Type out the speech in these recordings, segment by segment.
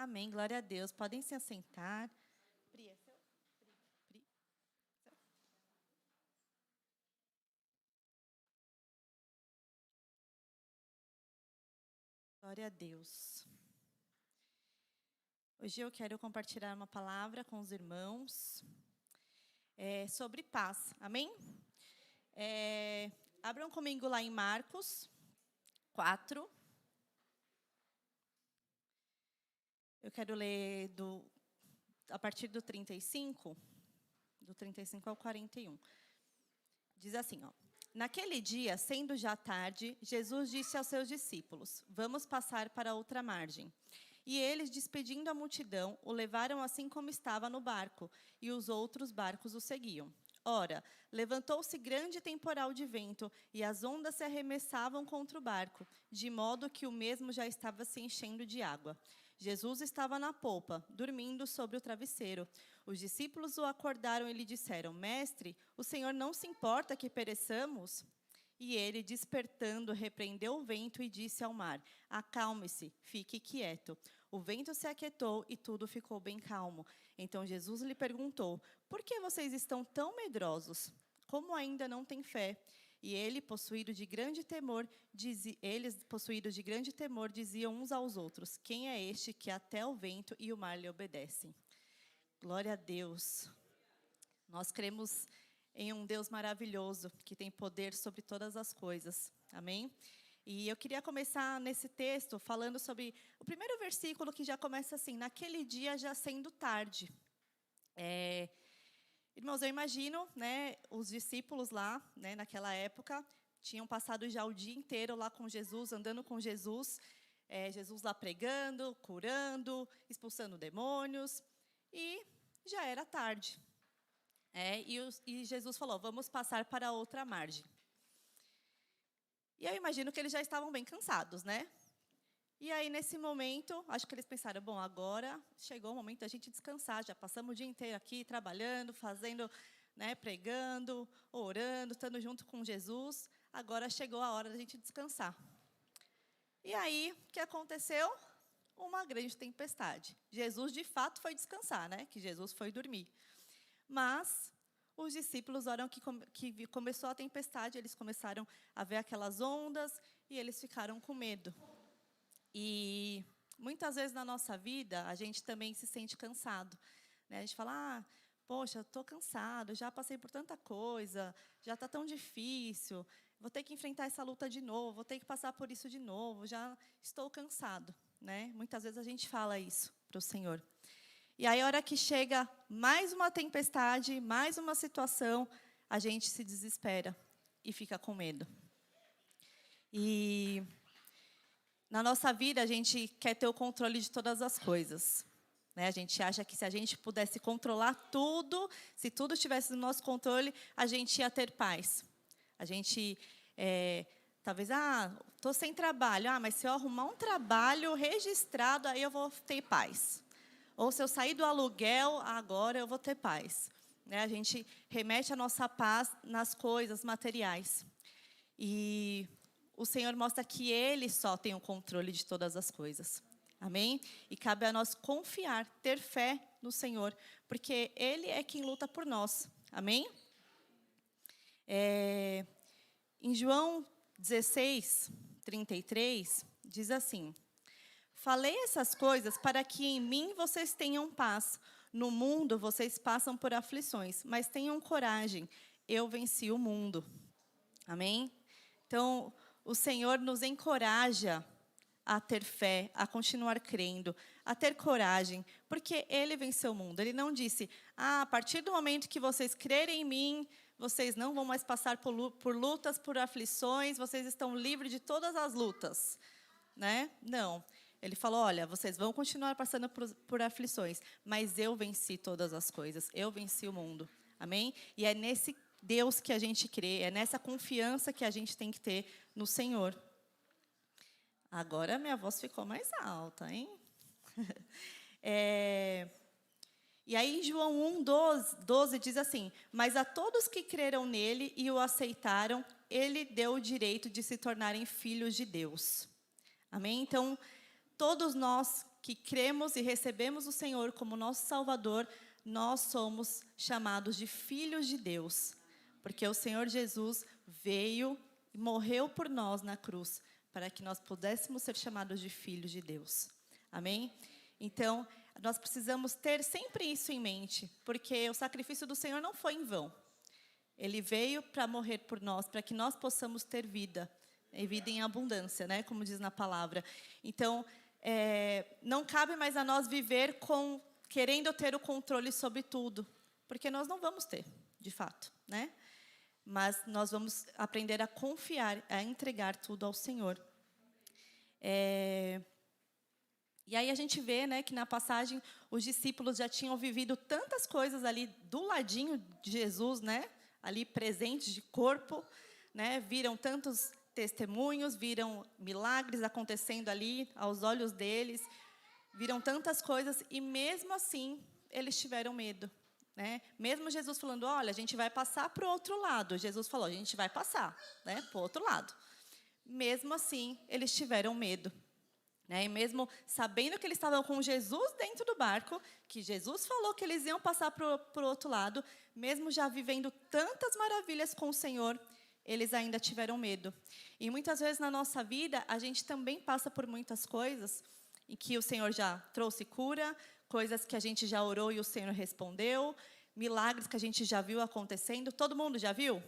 Amém, glória a Deus. Podem se assentar. Pri, é seu? Pri, seu? Glória a Deus. Hoje eu quero compartilhar uma palavra com os irmãos sobre paz. Amém? Abram comigo lá em Marcos 4. Eu quero ler a partir do 35 ao 41. Diz assim, ó. Naquele dia, sendo já tarde, Jesus disse aos seus discípulos: Vamos passar para outra margem. E eles, despedindo a multidão, o levaram assim como estava no barco, e os outros barcos o seguiam. Ora, levantou-se grande temporal de vento, e as ondas se arremessavam contra o barco, de modo que o mesmo já estava se enchendo de água. Jesus estava na polpa, dormindo sobre o travesseiro. Os discípulos o acordaram e lhe disseram: Mestre, o Senhor não se importa que pereçamos? E ele, despertando, repreendeu o vento e disse ao mar: Acalme-se, fique quieto. O vento se aquietou e tudo ficou bem calmo. Então Jesus lhe perguntou: Por que vocês estão tão medrosos? Como ainda não têm fé? E eles, possuídos de grande temor, diziam uns aos outros: Quem é este que até o vento e o mar lhe obedecem? Glória a Deus. Nós cremos em um Deus maravilhoso, que tem poder sobre todas as coisas. Amém? E eu queria começar nesse texto falando sobre o primeiro versículo, que já começa assim: Naquele dia já sendo tarde. Irmãos, eu imagino, né, os discípulos lá, né, naquela época, tinham passado já o dia inteiro lá com Jesus, andando com Jesus, Jesus lá pregando, curando, expulsando demônios, e já era tarde. E Jesus falou: Vamos passar para outra margem. E eu imagino que eles já estavam bem cansados, né? E aí, nesse momento, acho que eles pensaram: bom, agora chegou o momento da gente descansar. Já passamos o dia inteiro aqui trabalhando, fazendo, né, pregando, orando, estando junto com Jesus. Agora chegou a hora da gente descansar. E aí, o que aconteceu? Uma grande tempestade. Jesus, de fato, foi descansar, né? Que Jesus foi dormir. Mas os discípulos, na hora que começou a tempestade, eles começaram a ver aquelas ondas e eles ficaram com medo. E muitas vezes na nossa vida, a gente também se sente cansado, né? A gente fala: poxa, estou cansado, já passei por tanta coisa, já está tão difícil, vou ter que enfrentar essa luta de novo, vou ter que passar por isso de novo, já estou cansado, né? Muitas vezes a gente fala isso para o Senhor. E aí, a hora que chega mais uma tempestade, mais uma situação, a gente se desespera e fica com medo. E na nossa vida, a gente quer ter o controle de todas as coisas, né? A gente acha que se a gente pudesse controlar tudo, se tudo estivesse no nosso controle, a gente ia ter paz. A gente, talvez, estou sem trabalho, mas se eu arrumar um trabalho registrado, aí eu vou ter paz. Ou se eu sair do aluguel, agora eu vou ter paz. Né? A gente remete a nossa paz nas coisas materiais. E o Senhor mostra que Ele só tem o controle de todas as coisas. Amém? E cabe a nós confiar, ter fé no Senhor, porque Ele é quem luta por nós. Amém? Em João 16, 33, diz assim: Falei essas coisas para que em mim vocês tenham paz. No mundo vocês passam por aflições, mas tenham coragem, eu venci o mundo. Amém? Então, o Senhor nos encoraja a ter fé, a continuar crendo, a ter coragem, porque Ele venceu o mundo. Ele não disse: a partir do momento que vocês crerem em mim, vocês não vão mais passar por lutas, por aflições, vocês estão livres de todas as lutas. Né? Não. Ele falou: olha, vocês vão continuar passando por aflições, mas eu venci todas as coisas, eu venci o mundo. Amém? E é nesse Deus que a gente crê, é nessa confiança que a gente tem que ter no Senhor. Agora minha voz ficou mais alta, hein? E aí em João 1:12 diz assim: Mas a todos que creram nele e o aceitaram, ele deu o direito de se tornarem filhos de Deus. Amém? Então, todos nós que cremos e recebemos o Senhor como nosso Salvador, nós somos chamados de filhos de Deus. Porque o Senhor Jesus veio e morreu por nós na cruz, para que nós pudéssemos ser chamados de filhos de Deus. Amém? Então, nós precisamos ter sempre isso em mente, porque o sacrifício do Senhor não foi em vão. Ele veio para morrer por nós, para que nós possamos ter vida, e vida em abundância, né? Como diz na palavra. Então, não cabe mais a nós viver querendo ter o controle sobre tudo, porque nós não vamos ter, de fato, né? Mas nós vamos aprender a confiar, a entregar tudo ao Senhor. E aí a gente vê, né, que na passagem os discípulos já tinham vivido tantas coisas ali do ladinho de Jesus, né? Ali presentes de corpo, né? Viram tantos testemunhos, viram milagres acontecendo ali aos olhos deles, viram tantas coisas e mesmo assim eles tiveram medo, né? Mesmo Jesus falando, olha, a gente vai passar para o outro lado. Jesus falou, a gente vai passar, né, para o outro lado. Mesmo assim, eles tiveram medo. Né? E mesmo sabendo que eles estavam com Jesus dentro do barco, que Jesus falou que eles iam passar para o outro lado, mesmo já vivendo tantas maravilhas com o Senhor, eles ainda tiveram medo. E muitas vezes na nossa vida, a gente também passa por muitas coisas em que o Senhor já trouxe cura, coisas que a gente já orou e o Senhor respondeu, milagres que a gente já viu acontecendo. Todo mundo já viu?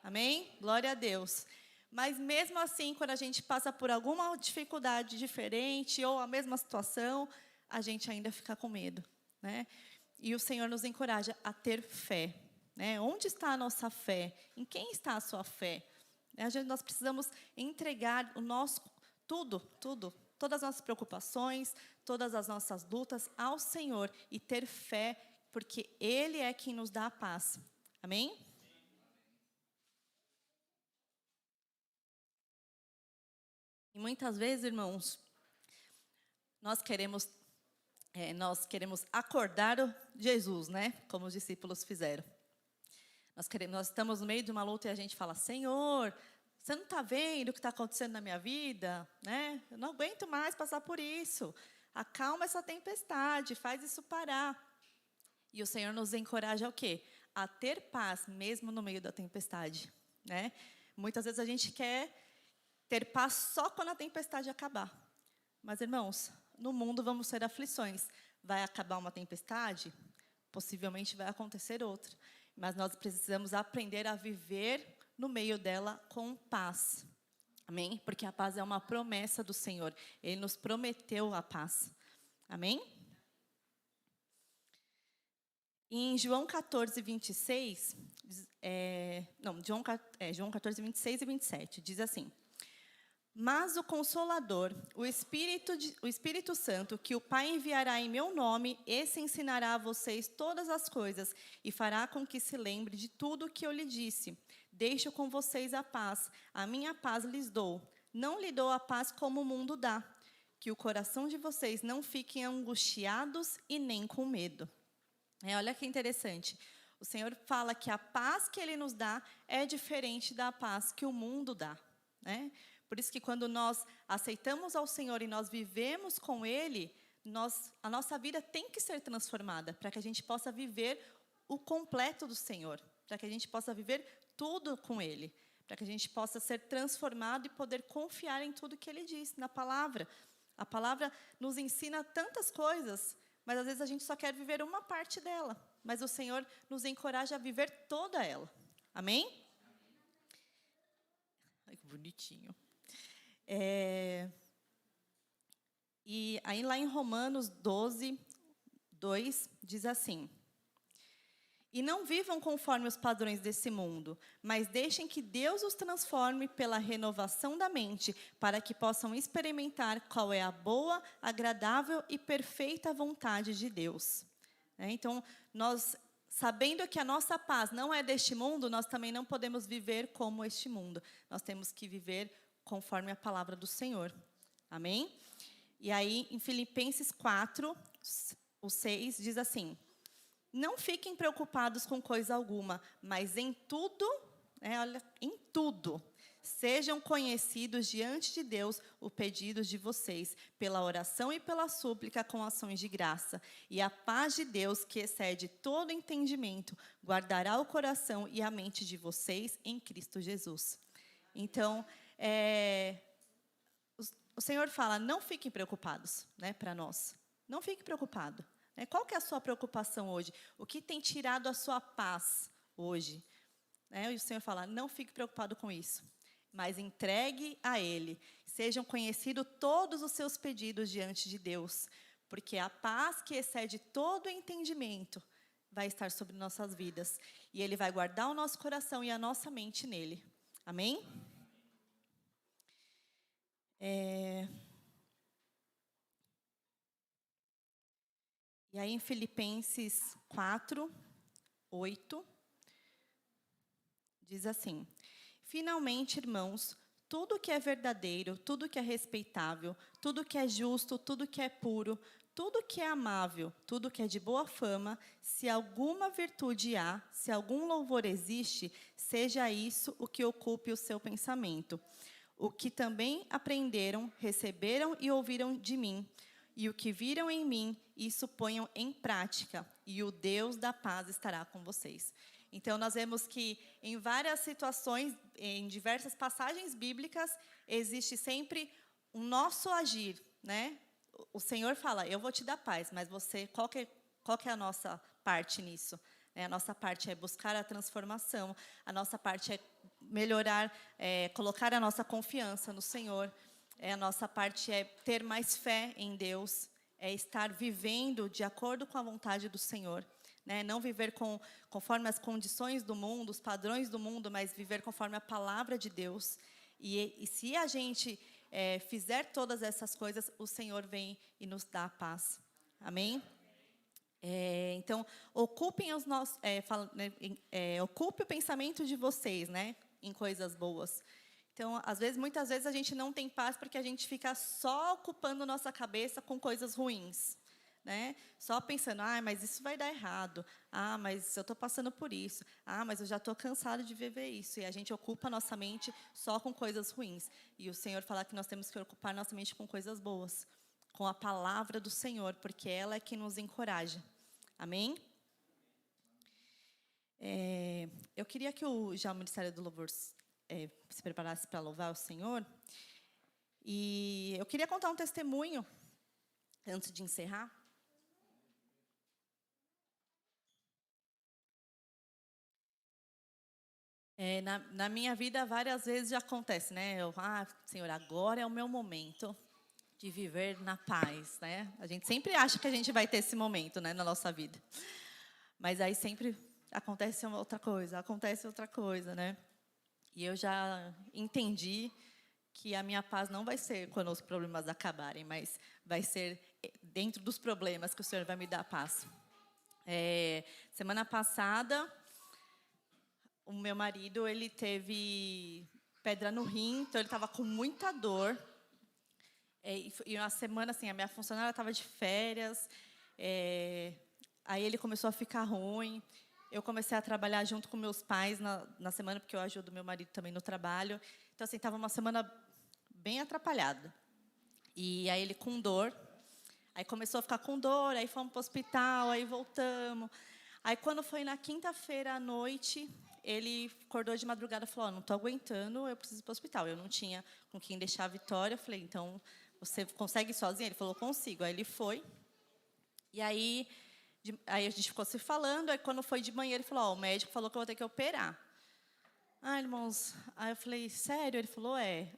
Amém? Glória a Deus. Mas mesmo assim, quando a gente passa por alguma dificuldade diferente ou a mesma situação, a gente ainda fica com medo, né? E o Senhor nos encoraja a ter fé, né? Onde está a nossa fé? Em quem está a sua fé? Nós precisamos entregar o nosso tudo, todas as nossas preocupações, todas as nossas lutas ao Senhor e ter fé, porque Ele é quem nos dá a paz. Amém? E muitas vezes, irmãos, nós queremos acordar Jesus, né? Como os discípulos fizeram. Nós estamos no meio de uma luta e a gente fala, Senhor, você não está vendo o que está acontecendo na minha vida? Né? Eu não aguento mais passar por isso. Acalma essa tempestade, faz isso parar. E o Senhor nos encoraja a quê? A ter paz, mesmo no meio da tempestade. Né? Muitas vezes a gente quer ter paz só quando a tempestade acabar. Mas, irmãos, no mundo vamos ter aflições. Vai acabar uma tempestade? Possivelmente vai acontecer outra. Mas nós precisamos aprender a viver no meio dela com paz. Amém? Porque a paz é uma promessa do Senhor. Ele nos prometeu a paz. Amém? Em João 14, 26, João 14, 26 e 27, diz assim, mas o Consolador, o Espírito Santo, que o Pai enviará em meu nome, esse ensinará a vocês todas as coisas e fará com que se lembre de tudo o que eu lhe disse. Deixo com vocês a paz, a minha paz lhes dou. Não lhe dou a paz como o mundo dá. Que o coração de vocês não fiquem angustiados e nem com medo. Olha que interessante. O Senhor fala que a paz que Ele nos dá é diferente da paz que o mundo dá. Né? Por isso que quando nós aceitamos ao Senhor e nós vivemos com Ele, a nossa vida tem que ser transformada para que a gente possa viver o completo do Senhor, para que a gente possa viver tudo com Ele, para que a gente possa ser transformado e poder confiar em tudo que Ele diz na palavra. A palavra nos ensina tantas coisas, mas às vezes a gente só quer viver uma parte dela, mas o Senhor nos encoraja a viver toda ela. Amém? Ai, que bonitinho. E aí lá em Romanos 12, 2, diz assim, e não vivam conforme os padrões desse mundo, mas deixem que Deus os transforme pela renovação da mente, para que possam experimentar qual é a boa, agradável e perfeita vontade de Deus. Então, nós, sabendo que a nossa paz não é deste mundo, nós também não podemos viver como este mundo. Nós temos que viver conforme a palavra do Senhor. Amém? E aí, em Filipenses 4, o 6, diz assim, não fiquem preocupados com coisa alguma, mas em tudo, olha, em tudo, Sejam conhecidos diante de Deus os pedidos de vocês, pela oração e pela súplica com ações de graça. E a paz de Deus, que excede todo entendimento, guardará o coração e a mente de vocês em Cristo Jesus. Então, o Senhor fala, não fiquem preocupados, né, para nós. Não fique preocupado. Né? Qual que é a sua preocupação hoje? O que tem tirado a sua paz hoje? Né? E o Senhor fala, não fique preocupado com isso, mas entregue a Ele. Sejam conhecidos todos os seus pedidos diante de Deus, porque a paz que excede todo entendimento vai estar sobre nossas vidas. E Ele vai guardar o nosso coração e a nossa mente nele. Amém? E aí em Filipenses 4, 8, diz assim: finalmente, irmãos, tudo que é verdadeiro, tudo que é respeitável, tudo que é justo, tudo que é puro, tudo que é amável, tudo que é de boa fama, se alguma virtude há, se algum louvor existe, seja isso o que ocupe o seu pensamento. O que também aprenderam, receberam e ouviram de mim, e o que viram em mim, isso ponham em prática, e o Deus da paz estará com vocês. Então, nós vemos que em várias situações, em diversas passagens bíblicas, existe sempre o nosso agir, né? O Senhor fala, eu vou te dar paz, mas você, qual que é a nossa parte nisso? A nossa parte é buscar a transformação, a nossa parte é melhorar, colocar a nossa confiança no Senhor, a nossa parte é ter mais fé em Deus, é estar vivendo de acordo com a vontade do Senhor. Né? Não viver conforme as condições do mundo, os padrões do mundo, mas viver conforme a palavra de Deus. E se a gente fizer todas essas coisas, o Senhor vem e nos dá a paz. Amém? Então, ocupem os nossos, ocupe o pensamento de vocês, né, em coisas boas. Então, muitas vezes a gente não tem paz porque a gente fica só ocupando nossa cabeça com coisas ruins. Né? Só pensando, mas isso vai dar errado. Mas eu estou passando por isso. Mas eu já estou cansado de viver isso. E a gente ocupa a nossa mente só com coisas ruins. E o Senhor fala que nós temos que ocupar nossa mente com coisas boas. Com a palavra do Senhor, porque ela é que nos encoraja. Amém? Eu queria que o Ministério do Louvor se preparasse para louvar o Senhor. E eu queria contar um testemunho, antes de encerrar. Na minha vida, várias vezes já acontece, né? Senhor, agora é o meu momento de viver na paz, né? A gente sempre acha que a gente vai ter esse momento, né, na nossa vida. Mas aí sempre acontece outra coisa, né? E eu já entendi que a minha paz não vai ser quando os problemas acabarem, mas vai ser dentro dos problemas que o Senhor vai me dar paz. Semana passada, o meu marido, ele teve pedra no rim, então ele estava com muita dor. E uma semana, assim, a minha funcionária estava de férias. Aí ele começou a ficar ruim. Eu comecei a trabalhar junto com meus pais na semana, porque eu ajudo meu marido também no trabalho. Então, assim, estava uma semana bem atrapalhada. E aí ele com dor. Aí começou a ficar com dor, aí fomos para o hospital, aí voltamos. Aí quando foi na quinta-feira à noite, ele acordou de madrugada e falou, não estou aguentando, eu preciso ir para o hospital. Eu não tinha com quem deixar a Vitória. Eu falei, então, você consegue ir sozinha? Ele falou, consigo. Aí ele foi. E aí a gente ficou se falando. Aí quando foi de manhã, ele falou, o médico falou que eu vou ter que operar. Irmãos, aí eu falei, sério? Ele falou,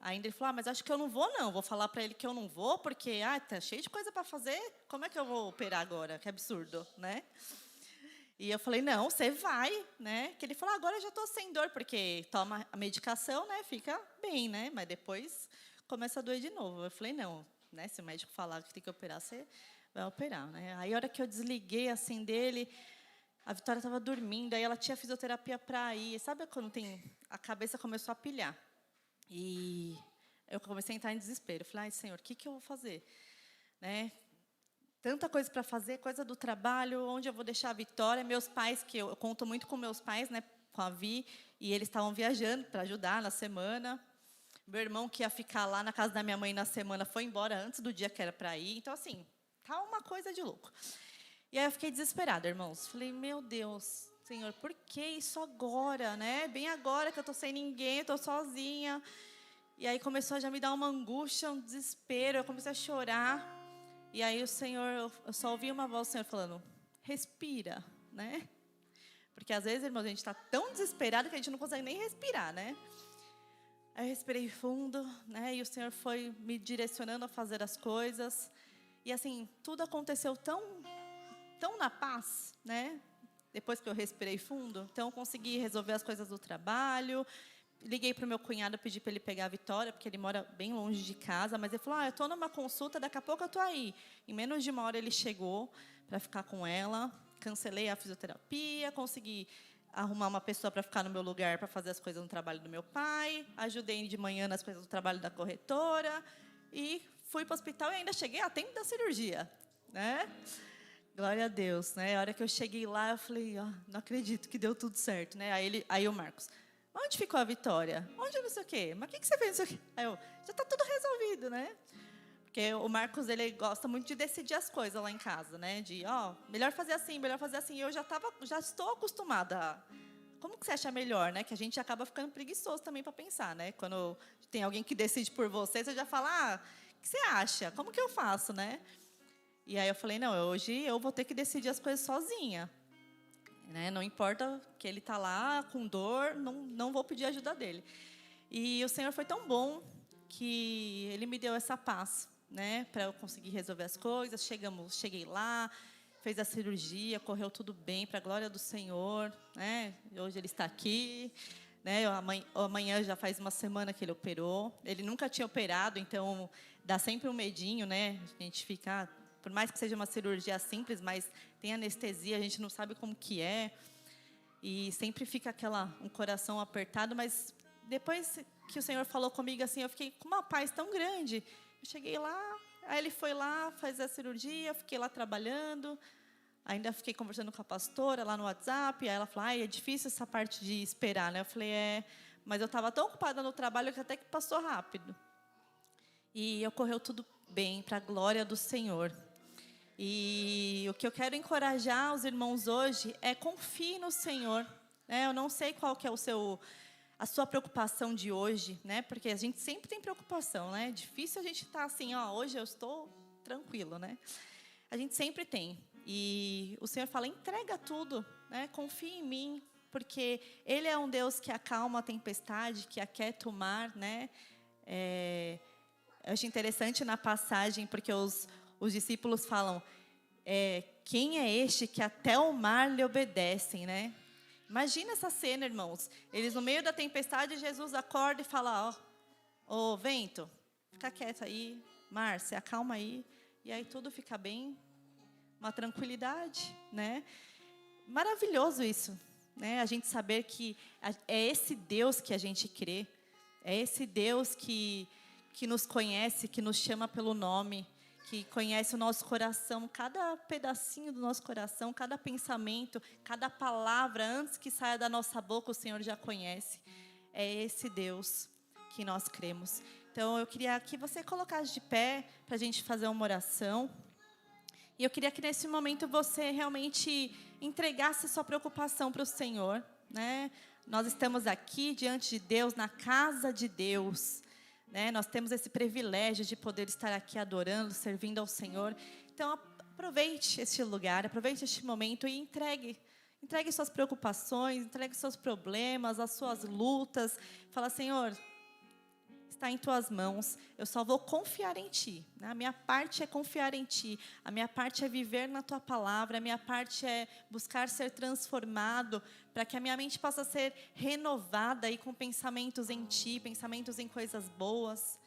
Ainda ele falou, mas acho que eu não vou, não. Vou falar para ele que eu não vou, porque, tá cheio de coisa para fazer. Como é que eu vou operar agora? Que absurdo, né? E eu falei, não, você vai, né? Que ele falou, agora eu já estou sem dor, porque toma a medicação, né? Fica bem, né? Mas depois começa a doer de novo. Eu falei, não, né? Se o médico falar que tem que operar, você vai operar, né? Aí a hora que eu desliguei assim dele, a Vitória estava dormindo, aí ela tinha fisioterapia para ir. Sabe quando a cabeça começou a pilhar? E eu comecei a entrar em desespero. Eu falei, Senhor, o que eu vou fazer? Né? Tanta coisa para fazer, coisa do trabalho, onde eu vou deixar a Vitória. Meus pais, que eu conto muito com meus pais, né? com a Vi, e eles estavam viajando para ajudar na semana. Meu irmão, que ia ficar lá na casa da minha mãe na semana, foi embora antes do dia que era para ir. Então, assim, tá uma coisa de louco. E aí eu fiquei desesperada, irmãos. Falei, meu Deus, Senhor, por que isso agora, né? Bem agora que eu estou sem ninguém, estou sozinha. E aí começou a já me dar uma angústia, um desespero. Eu comecei a chorar. E aí o Senhor, eu só ouvi uma voz do Senhor falando, respira, né? Porque às vezes, irmãos, a gente está tão desesperado que a gente não consegue nem respirar, né? Aí eu respirei fundo, né? E o Senhor foi me direcionando a fazer as coisas. E assim, tudo aconteceu tão na paz, né? Depois que eu respirei fundo. Então, eu consegui resolver as coisas do trabalho. Liguei para o meu cunhado, pedi para ele pegar a Vitória, porque ele mora bem longe de casa. Mas ele falou, eu estou numa consulta, daqui a pouco eu estou aí. Em menos de uma hora ele chegou para ficar com ela. Cancelei a fisioterapia, consegui arrumar uma pessoa para ficar no meu lugar para fazer as coisas no trabalho do meu pai. Ajudei de manhã nas coisas do trabalho da corretora. E fui para o hospital e ainda cheguei a tempo da cirurgia, né? Glória a Deus, né? A hora que eu cheguei lá, eu falei, não acredito que deu tudo certo, né? Aí o Marcos, onde ficou a Vitória? Onde não sei o quê? Mas o que você fez? Não sei o quê? Aí eu, já está tudo resolvido, né? Porque o Marcos, ele gosta muito de decidir as coisas lá em casa, né? De, melhor fazer assim, melhor fazer assim. E eu já estou acostumada. Como que você acha melhor, né? Que a gente acaba ficando preguiçoso também para pensar, né? Quando tem alguém que decide por você, você já fala, o que você acha? Como que eu faço, né? E aí eu falei, não, hoje eu vou ter que decidir as coisas sozinha. Né? Não importa que ele está lá com dor, não vou pedir ajuda dele. E o Senhor foi tão bom que Ele me deu essa paz, né? Para eu conseguir resolver as coisas. Cheguei lá, fez a cirurgia, correu tudo bem, para a glória do Senhor. Né? Hoje Ele está aqui. Né? Amanhã já faz uma semana que Ele operou. Ele nunca tinha operado, então dá sempre um medinho, né? A gente fica... Por mais que seja uma cirurgia simples, mas tem anestesia, a gente não sabe como que é. E sempre fica um coração apertado. Mas depois que o Senhor falou comigo assim, eu fiquei com uma paz tão grande. Eu cheguei lá, aí ele foi lá, fez a cirurgia, eu fiquei lá trabalhando. Ainda fiquei conversando com a pastora lá no WhatsApp. Aí ela falou, é difícil essa parte de esperar, né? Eu falei, mas eu estava tão ocupada no trabalho que até que passou rápido. E ocorreu tudo bem, para a glória do Senhor. E o que eu quero encorajar os irmãos hoje é confie no Senhor. Né? Eu não sei qual que é a sua preocupação de hoje, né? Porque a gente sempre tem preocupação, né? É difícil a gente estar assim, hoje eu estou tranquilo, né? A gente sempre tem. E o Senhor fala, entrega tudo, né? Confie em mim, porque Ele é um Deus que acalma a tempestade, que aquieta o mar, né? Eu acho interessante na passagem, porque os discípulos falam, quem é este que até o mar lhe obedecem, né? Imagina essa cena, irmãos. Eles no meio da tempestade, Jesus acorda e fala, ô vento, fica quieto aí, mar, se acalma aí. E aí tudo fica bem, uma tranquilidade, né? Maravilhoso isso, né? A gente saber que é esse Deus que a gente crê, é esse Deus que nos conhece, que nos chama pelo nome, que conhece o nosso coração, cada pedacinho do nosso coração, cada pensamento, cada palavra, antes que saia da nossa boca, o Senhor já conhece. É esse Deus que nós cremos. Então, eu queria que você colocasse de pé para a gente fazer uma oração. E eu queria que nesse momento você realmente entregasse sua preocupação para o Senhor. Né? Nós estamos aqui diante de Deus, na casa de Deus. Né? Nós temos esse privilégio de poder estar aqui adorando, servindo ao Senhor. Então, aproveite este lugar, aproveite este momento e entregue suas preocupações, entregue seus problemas, as suas lutas. Fala, Senhor, está em tuas mãos, eu só vou confiar em Ti. Né? A minha parte é confiar em Ti, a minha parte é viver na Tua palavra, a minha parte é buscar ser transformado, para que a minha mente possa ser renovada e com pensamentos em Ti, pensamentos em coisas boas.